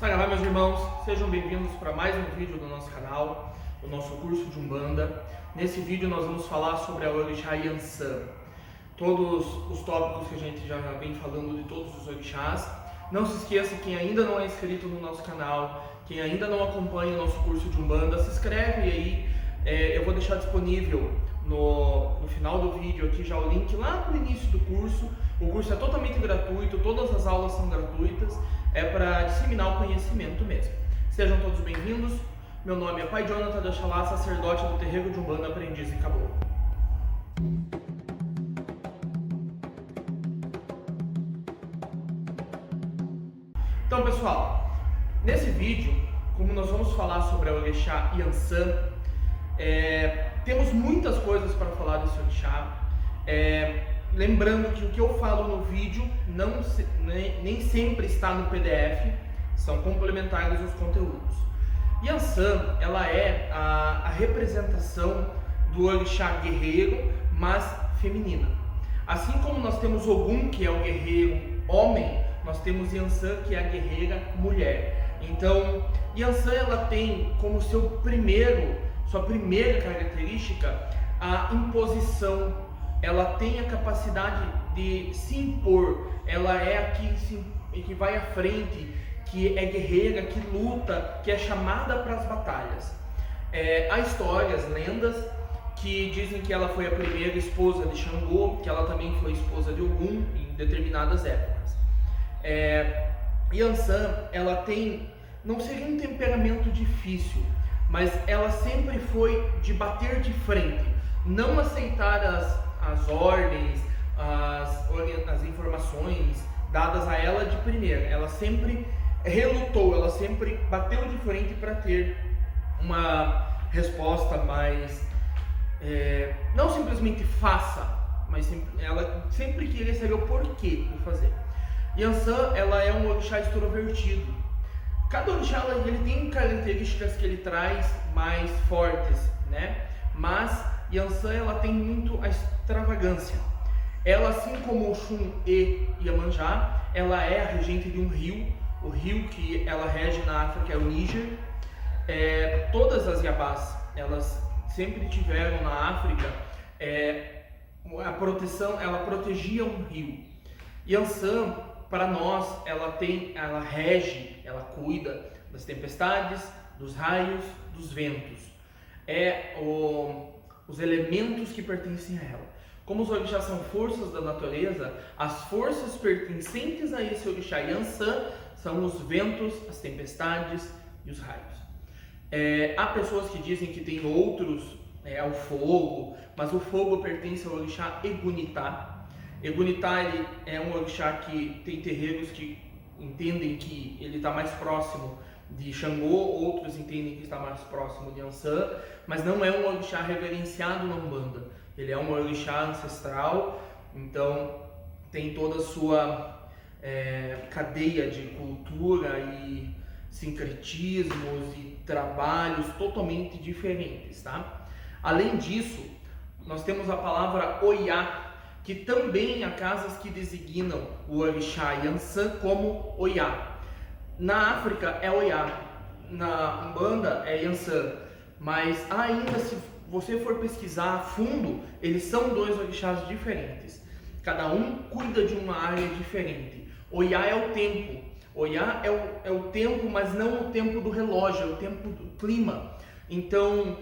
Saravá, meus irmãos, sejam bem-vindos para mais um vídeo do nosso canal, o nosso curso de Umbanda. Nesse vídeo nós vamos falar sobre a Orixá Yansan, todos os tópicos que a gente já vem falando de todos os orixás. Não se esqueça, quem ainda não é inscrito no nosso canal, quem ainda não acompanha o nosso curso de Umbanda, se inscreve aí. Eu vou deixar disponível no final do vídeo aqui já o link lá no início do curso. O curso é totalmente gratuito, todas as aulas são gratuitas, é para disseminar o conhecimento mesmo. Sejam todos bem-vindos. Meu nome é Pai Jonathan de Oxalá, sacerdote do terreiro de Umbanda, aprendiz e caboclo. Então, pessoal, nesse vídeo, como nós vamos falar sobre a Orixá Yansan, temos muitas coisas para falar desse orixá. Lembrando que o que eu falo no vídeo nem sempre está no PDF, são complementares os conteúdos. Yansan, ela é a representação do orixá guerreiro, mas feminina. Assim como nós temos Ogum, que é o guerreiro homem, nós temos Yansan, que é a guerreira mulher. Então, Yansan, ela tem como sua primeira característica a imposição. Ela tem a capacidade de se impor, ela é a que vai à frente, que é guerreira, que luta, que é chamada para as batalhas. Há histórias, lendas, que dizem que ela foi a primeira esposa de Xangô, que ela também foi esposa de Ogum em determinadas épocas. Yansan, ela tem, não seria um temperamento difícil, mas ela sempre foi de bater de frente, não aceitar as ordens, as informações dadas a ela de primeira. Ela sempre relutou, ela sempre bateu de frente para ter uma resposta mais, não simplesmente faça, mas ela sempre queria saber o porquê de fazer. Yansan, ela é um orixá extrovertido. Cada orixá ele tem características que ele traz mais fortes, né? Mas Yansan, ela tem muito a extravagância. Ela, assim como Oxum e Iemanjá, ela é a regente de um rio. O rio que ela rege na África é o Níger. Todas as Yabás, elas sempre tiveram na África a proteção, ela protegia um rio. Yansan, para nós, ela rege, ela cuida das tempestades, dos raios, dos ventos. Os elementos que pertencem a ela. Como os orixás são forças da natureza, as forças pertencentes a esse orixá Yansan são os ventos, as tempestades e os raios. Há pessoas que dizem que tem outros, ao fogo, mas o fogo pertence ao orixá Egunitá. Egunitá, ele é um orixá que tem terreiros que entendem que ele está mais próximo de Xangô, outros entendem que está mais próximo de Yansan, mas não é um orixá reverenciado na Umbanda. Ele é um orixá ancestral, então tem toda a sua cadeia de cultura e sincretismos e trabalhos totalmente diferentes, tá? Além disso, nós temos a palavra Oiá, que também há casas que designam o orixá Yansan como Oiá. Na África é Oiá, na Umbanda é Yansan, mas ainda se você for pesquisar a fundo, eles são dois orixás diferentes. Cada um cuida de uma área diferente. Oiá é o tempo. Oiá é o tempo, mas não o tempo do relógio, é o tempo do clima. Então,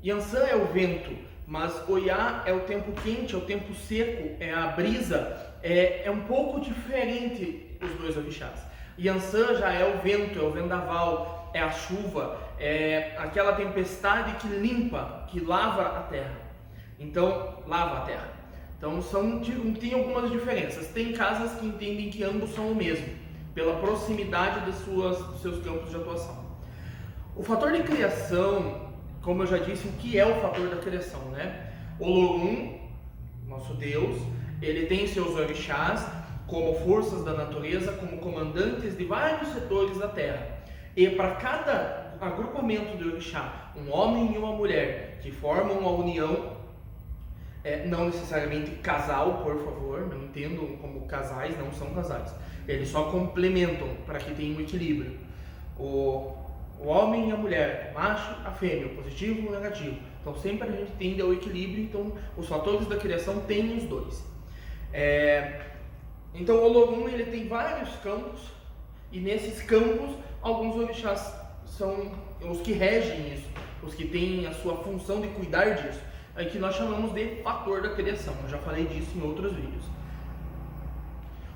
Yansan é o vento, mas Oiá é o tempo quente, é o tempo seco, é a brisa. É um pouco diferente os dois orixás. Yansan já é o vento, é o vendaval, é a chuva, é aquela tempestade que limpa, que lava a terra. Então, lava a terra. Então, tem algumas diferenças. Tem casas que entendem que ambos são o mesmo, pela proximidade dos seus campos de atuação. O fator de criação, como eu já disse, o que é o fator da criação, né? Olorum, nosso Deus, ele tem seus orixás como forças da natureza, como comandantes de vários setores da terra. E para cada agrupamento de orixá, um homem e uma mulher que formam uma união, não necessariamente casal, por favor, não entendam como casais, não são casais. Eles só complementam para que tenha um equilíbrio. o homem e a mulher, o macho, a fêmea, o positivo e o negativo. Então sempre a gente tende ao equilíbrio, então os fatores da criação têm os dois. Então o Olodum ele tem vários campos, e nesses campos alguns orixás são os que regem isso, os que têm a sua função de cuidar disso, que nós chamamos de fator da criação. Eu já falei disso em outros vídeos.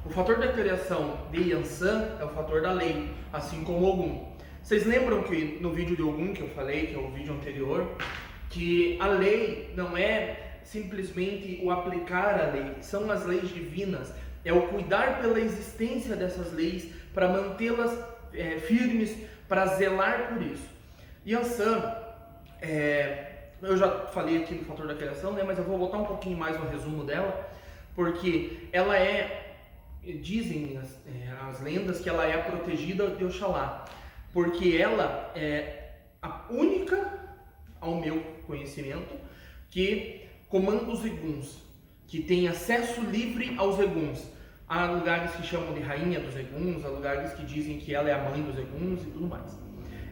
O fator da criação de Yansan é o fator da lei, assim como Ogum. Vocês lembram que no vídeo de Ogum que eu falei, que é o vídeo anterior, que a lei não é simplesmente o aplicar a lei, são as leis divinas, é o cuidar pela existência dessas leis, para mantê-las firmes, para zelar por isso. Yansan, eu já falei aqui do fator da criação, né, mas eu vou voltar um pouquinho mais no resumo dela, porque ela dizem as lendas que ela é a protegida de Oxalá, porque ela é a única, ao meu conhecimento, que comanda os eguns, que tem acesso livre aos eguns. Há lugares que chamam de rainha dos eguns, há lugares que dizem que ela é a mãe dos eguns e tudo mais.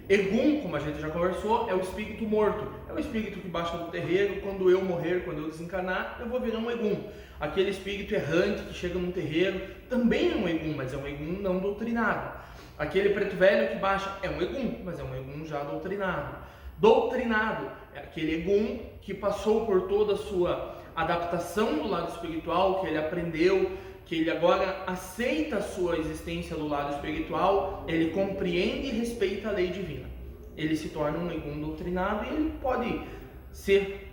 Egum, como a gente já conversou, é o espírito morto, é o espírito que baixa no terreiro. Quando eu morrer, quando eu desencarnar, eu vou virar um Egum. Aquele espírito errante que chega num terreiro também é um Egum, mas é um Egum não doutrinado. Aquele preto velho que baixa é um Egum, mas é um Egum já doutrinado. Doutrinado é aquele Egum que passou por toda a sua adaptação do lado espiritual, que ele aprendeu, que ele agora aceita a sua existência do lado espiritual, ele compreende e respeita a lei divina. Ele se torna um Egum doutrinado e ele pode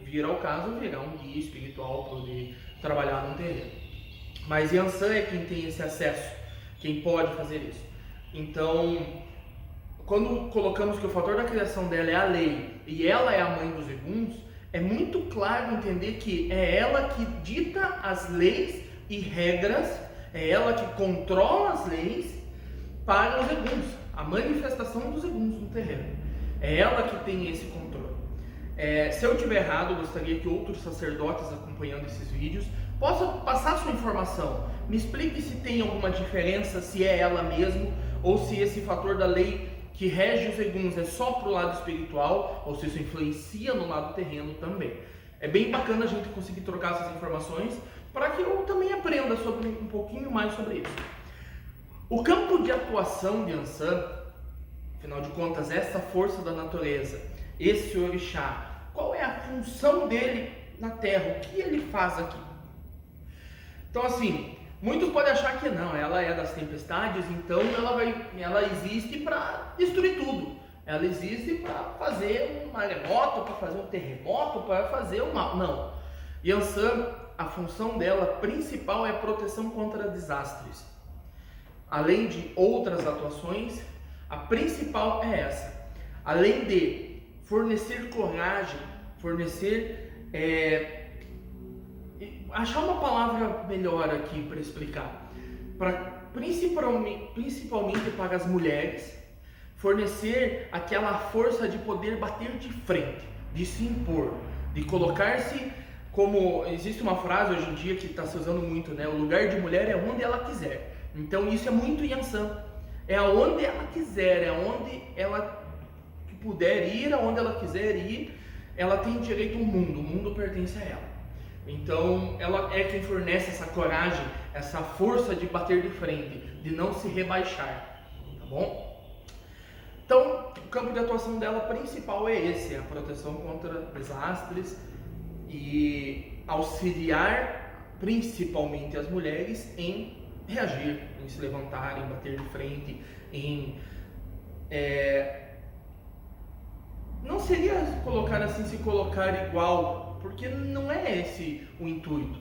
vir ao caso, virar um guia espiritual, poder trabalhar num terreno. Mas Yansan é quem tem esse acesso, quem pode fazer isso. Então, quando colocamos que o fator da criação dela é a lei e ela é a mãe dos eguns, é muito claro entender que é ela que dita as leis e regras, é ela que controla as leis para os eguns, a manifestação dos eguns no terreno. É ela que tem esse controle. Se eu estiver errado, eu gostaria que outros sacerdotes acompanhando esses vídeos possam passar sua informação. Me explique se tem alguma diferença, se é ela mesmo, ou se esse fator da lei que rege os eguns é só para o lado espiritual, ou se isso influencia no lado terreno também. É bem bacana a gente conseguir trocar essas informações, para que eu também aprenda um pouquinho mais sobre isso. O campo de atuação de Yansan, afinal de contas, essa força da natureza, esse orixá, qual é a função dele na Terra? O que ele faz aqui? Então, assim, muitos podem achar que não, ela é das tempestades, então ela existe para destruir tudo. Ela existe para fazer um maremoto, para fazer um terremoto, para fazer o mal. Não. Yansan, a função dela principal é a proteção contra desastres. Além de outras atuações, a principal é essa. Além de fornecer coragem, achar uma palavra melhor aqui para explicar, principalmente para as mulheres, fornecer aquela força de poder bater de frente, de se impor, de colocar-se como... Existe uma frase hoje em dia que está se usando muito, né? O lugar de mulher é onde ela quiser. Então isso é muito Yansan. É aonde ela quiser, é onde ela puder ir, aonde ela quiser ir, ela tem direito ao mundo, o mundo pertence a ela. Então ela é quem fornece essa coragem, essa força de bater de frente, de não se rebaixar, tá bom? Então o campo de atuação dela principal é esse, a proteção contra desastres e auxiliar principalmente as mulheres em reagir, em se levantar, em bater de frente, em... não seria colocar assim, se colocar igual, porque não é esse o intuito.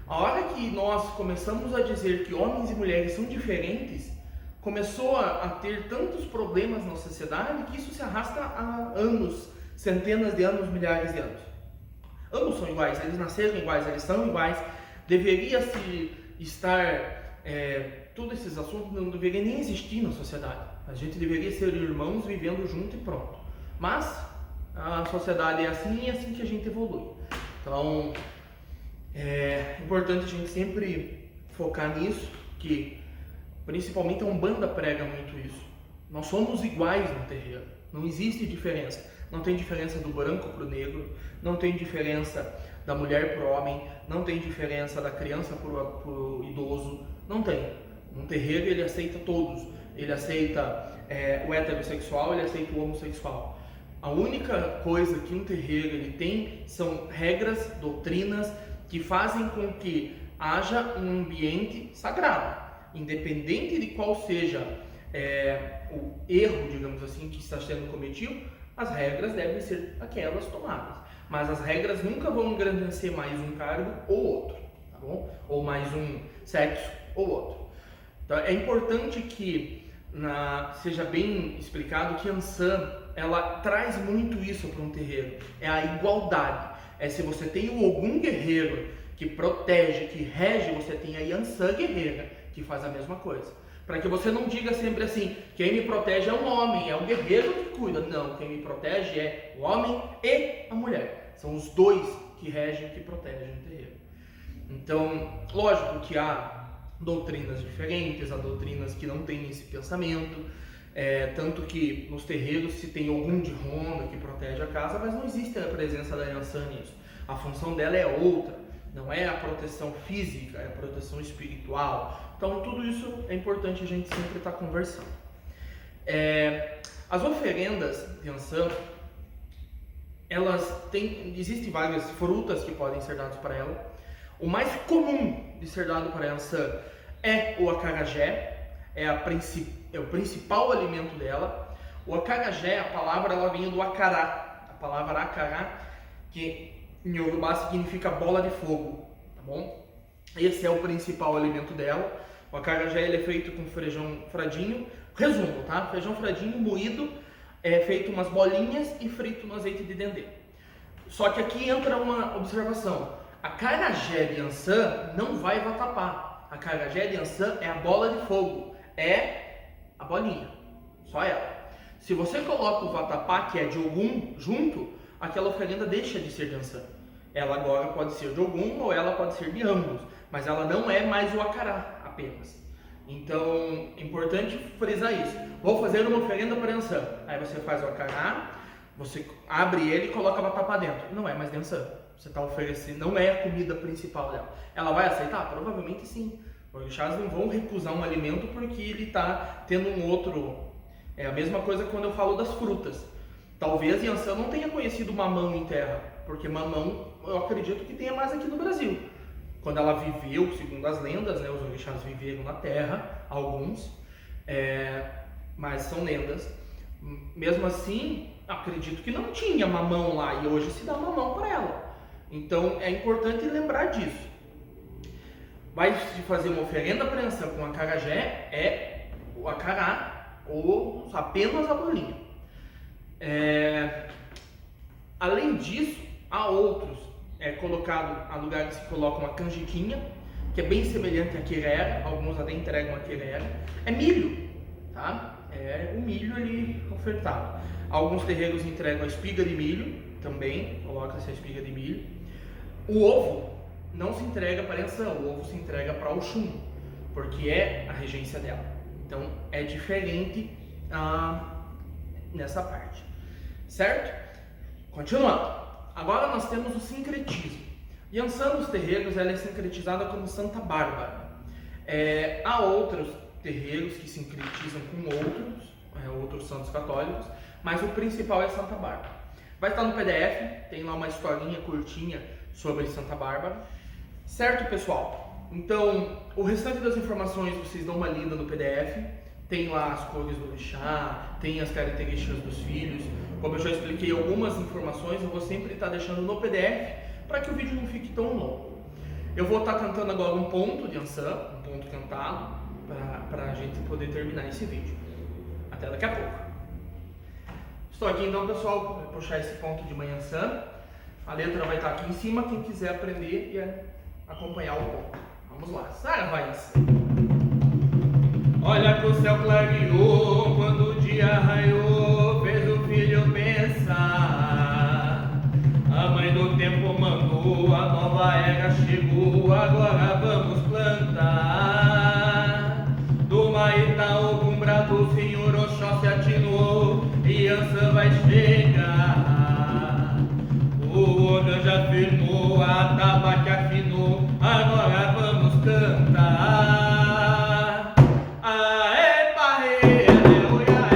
A hora que nós começamos a dizer que homens e mulheres são diferentes, começou a ter tantos problemas na sociedade que isso se arrasta há anos, centenas de anos, milhares de anos. Ambos são iguais, eles nasceram iguais, eles são iguais. Deveria se estar... todos esses assuntos não deveriam nem existir na sociedade. A gente deveria ser irmãos vivendo junto e pronto. Mas a sociedade é assim e é assim que a gente evolui. Então é importante a gente sempre focar nisso, que principalmente a Umbanda prega muito isso. Nós somos iguais no terreiro, não existe diferença. Não tem diferença do branco para o negro, não tem diferença da mulher para o homem, não tem diferença da criança para o idoso, não tem. Um terreiro ele aceita todos, ele aceita o heterossexual, ele aceita o homossexual. A única coisa que um terreiro ele tem são regras, doutrinas que fazem com que haja um ambiente sagrado, independente de qual seja o erro, digamos assim, que está sendo cometido. As regras devem ser aquelas tomadas, mas as regras nunca vão engrandecer mais um cargo ou outro, tá bom? Ou mais um sexo ou outro. Então é importante que seja bem explicado que Yansan, ela traz muito isso para um terreiro, é a igualdade. Se você tem o Ogum guerreiro que protege, que rege, você tem a Yansan guerreira que faz a mesma coisa. Para que você não diga sempre assim, quem me protege é um homem, é o guerreiro que cuida. Não, quem me protege é o homem e a mulher. São os dois que regem, que protegem o terreiro. Então, lógico que há doutrinas diferentes, há doutrinas que não têm esse pensamento. Tanto que nos terreiros se tem algum de ronda que protege a casa, mas não existe a presença da Yansan nisso. A função dela é outra. Não é a proteção física, é a proteção espiritual. Então, tudo isso é importante a gente sempre estar conversando. As oferendas de Yansan, existem várias frutas que podem ser dadas para ela. O mais comum de ser dado para Yansan é o acarajé, é o principal alimento dela. O acarajé, a palavra ela vem do acará. A palavra acará, que em Yorubá significa bola de fogo, tá bom? Esse é o principal alimento dela. O acarajé ele é feito com feijão fradinho. Resumo, tá? Feijão fradinho moído, feito umas bolinhas e frito no azeite de dendê. Só que aqui entra uma observação. A acarajé de Yansan não vai vatapá. A acarajé de Yansan é a bola de fogo, é a bolinha, só ela. Se você coloca o vatapá, que é de Ogum, junto, aquela oferenda deixa de ser de Yansan. Ela agora pode ser de Ogum ou ela pode ser de ambos, mas ela não é mais o acará apenas. Então, é importante frisar isso. Vou fazer uma oferenda para Yansan. Aí você faz o acará, você abre ele e coloca a vatapá dentro. Não é mais de Yansan. Você está oferecendo, não é a comida principal dela. Ela vai aceitar? Provavelmente sim. Os orixás não vão recusar um alimento porque ele está tendo um outro. É a mesma coisa quando eu falo das frutas. Talvez Yansan não tenha conhecido mamão em terra, porque mamão eu acredito que tenha mais aqui no Brasil. Quando ela viveu, segundo as lendas, né, os orixás viveram na terra, alguns, mas são lendas. Mesmo assim, acredito que não tinha mamão lá e hoje se dá mamão para ela. Então é importante lembrar disso. Vai se fazer uma oferenda para Yansan com acarajé, o acará ou apenas a bolinha. Além disso, há outros. Há lugares que se coloca uma canjiquinha, que é bem semelhante à querera, alguns até entregam a querera. É milho, tá? É o milho ali ofertado. Alguns terreiros entregam a espiga de milho, também coloca essa espiga de milho. O ovo não se entrega para Yansan, o ovo se entrega para Oxum, porque é a regência dela. Então é diferente nessa parte, certo? Continuando. Agora nós temos o sincretismo. Yansan nos terreiros ela é sincretizada como Santa Bárbara. Há outros terreiros que sincretizam com outros santos católicos, mas o principal é Santa Bárbara. Vai estar no PDF, tem lá uma historinha curtinha sobre Santa Bárbara. Certo, pessoal? Então, o restante das informações vocês dão uma lida no PDF. Tem lá as cores do orixá, tem as características dos filhos. Como eu já expliquei algumas informações, eu vou sempre estar deixando no PDF para que o vídeo não fique tão longo. Eu vou estar cantando agora um ponto de Yansan, um ponto cantado, para a gente poder terminar esse vídeo. Até daqui a pouco. Estou aqui então, pessoal, para puxar esse ponto de Yansan. A letra vai estar aqui em cima, quem quiser aprender e acompanhar o ponto. Vamos lá. Saravá Yansan. Olha pro céu clareou, quando o dia raiou, fez o filho pensar. A mãe do tempo mandou, a nova era chegou, agora vamos plantar. Do Maitá, Ogum, Brado, Senhor Oxóssi, Yansan vai chegar. O órgão já firmou, a tabaque afinou, agora vamos cantar. Aê, parreia, é olhar,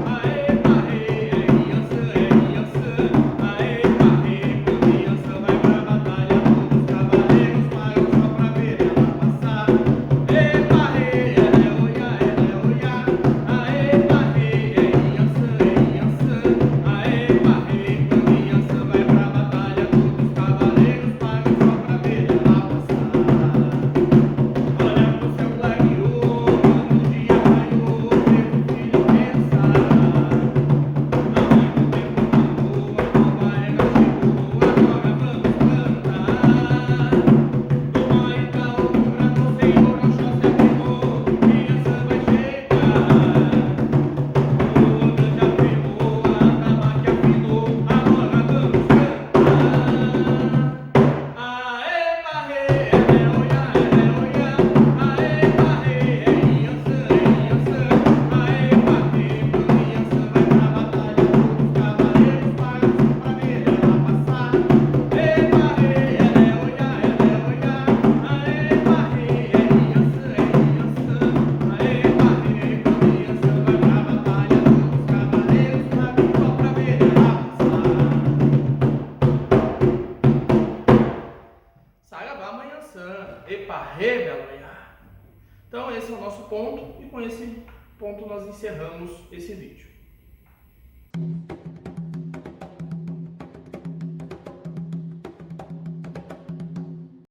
aê, parreia, é Yansan, aê, parreia, quando Yansan vai pra batalha, todos os cavaleiros param só pra ver ela passar. Aê, parreia, é olhar, aê, parreia, é Yansan, aê, parreia, quando Yansan vai pra batalha, todos os cavaleiros param só pra ver ela passar. Olha pro céu clareou, quando o dia raiou, fez o filho pensar. A mãe do tempo falou, a nova era chegou, agora vamos cantar. Toma Itaú, pra no Senhor, Oxóssi afirmou, Yansan vai chegar. O órgão já firmou, a tabaque afinou, agora vamos cantar. Aê, parreia, é olhar, aê, parreia, é Yansan, aê, parreia, quando Yansan vai pra batalha, todos os cavaleiros param só pra ver ela passar. Aê, parreia, é olhar, aê, parreia, é Yansan, aê, parreia, quando Yansan vai pra batalha, todos os cavaleiros param só pra ver ela passar. Saravá Manhãçã, Eparrê, Beloiá. Então esse é o nosso ponto, e com esse ponto nós encerramos esse vídeo.